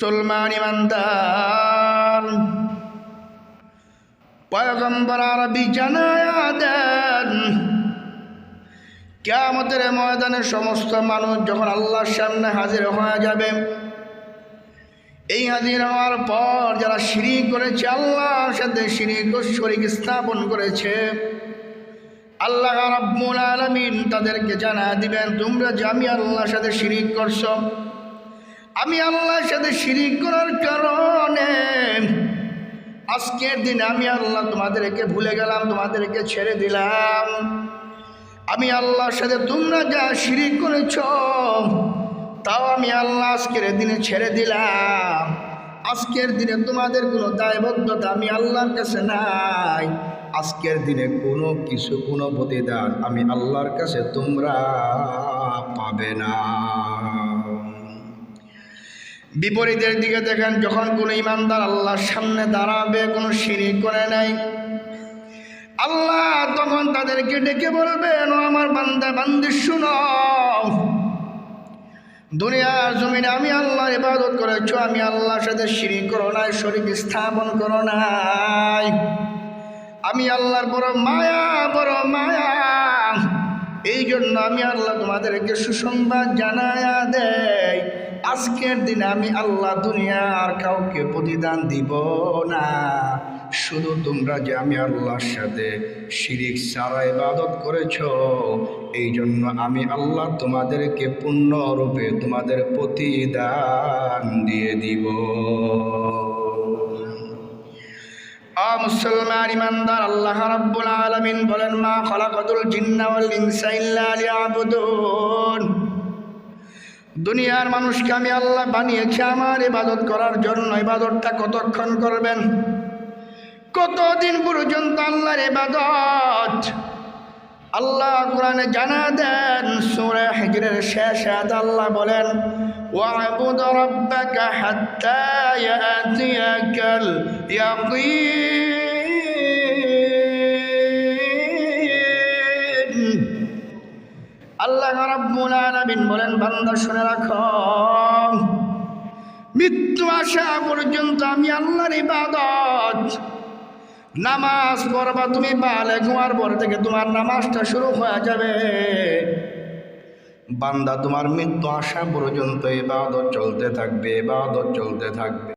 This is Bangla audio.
মুসলমান ইমানদার পয়গম্বর আরবি জানায়া দেন, কিয়ামতের ময়দানে সমস্ত মানুষ যখন আল্লাহর সামনে হাজির হয়ে যাবে, এই হাজির হওয়ার পর যারা শিরিক করেছে, আল্লাহর সাথে শিরিক ও শরীক স্থাপন করেছে, আল্লাহ রাব্বুল আলামিন তাদেরকে জানা দিবেন, তোমরা যে আমি আল্লাহর সাথে শিরিক করছো, আমি আল্লাহর সাথে শিরিক করার কারণে আজকের দিন আমি আল্লাহ তোমাদেরকে ভুলে গেলাম, তোমাদেরকে ছেড়ে দিলাম। আমি আল্লাহর সাথে তোমরা যা শিরিক করেছো তাও আমি আল্লাহ আজকের দিনে ছেড়ে দিলাম। আজকের দিনে তোমাদের কোনো দায়বদ্ধতা আমি আল্লাহর কাছে নাই। আজকের দিনে কোনো কিছু, কোনো প্রতিদান আমি আল্লাহর কাছে তোমরা পাবে না। বিপরীতের দিকে দেখেন, যখন কোনো ইমানদার আল্লাহর সামনে দাঁড়াবে, কোনো শিরিক করে নাই, আল্লাহ তখন তাদেরকে ডেকে বলবেন, ও আমার বান্দা বান্দি শুনো, দুনিয়ার জমিনে আমি আল্লাহর ইবাদত করেছো, আমি আল্লাহর সাথে শিরিক করো নাই, শরীক স্থাপন করো নাই। আমি আল্লাহর বড় মায়া, এই জন্য আমি আল্লাহ তোমাদেরকে সুসংবাদ জানায়া দেয়, আজকের দিনে আমি আল্লাহ দুনিয়ার কাউকে প্রতিদান দিব না। শুধু তোমরা যে আমি আল্লাহর সাথে শিরিক ছাড়া ইবাদত করেছো, এই জন্য আমি আল্লাহ তোমাদেরকে পূর্ণরূপে তোমাদের প্রতিদান দিয়ে দিব। মুসলমান ইমানদার, আল্লাহ রাব্বুল আলামিন বলেন, মা খালাকাতুল জিন্না ওয়াল ইনসা ইল্লা লিয়াবুদুন। দুনিয়ার মানুষকে আমি আল্লাহ বানিয়েছি আমার ইবাদত করার জন্য। ইবাদতটা কতক্ষণ করবেন? কতদিন পর্যন্ত আল্লাহর ইবাদত? আল্লাহ কোরআনে জানা দেন, সূরা হিজরের শেষ আয়াতে আল্লাহ বলেন, ওয়া'বুদ রাব্বাকা হাত্তা ইয়াতিয়াকাল ইয়াকিন। আল্লাহ রাব্বুল আলামিন বলেন, বান্দা শুনে রাখো, মৃত্যু আসা পর্যন্ত আমি আল্লাহর ইবাদত। নামাজ পড়বা তুমি, বালেগ হওয়ার পর থেকে তোমার নামাজটা শুরু হয়ে যাবে। বান্দা তোমার মৃত্যু আসা পর্যন্ত ইবাদত চলতে থাকবে, ইবাদত চলতে থাকবে।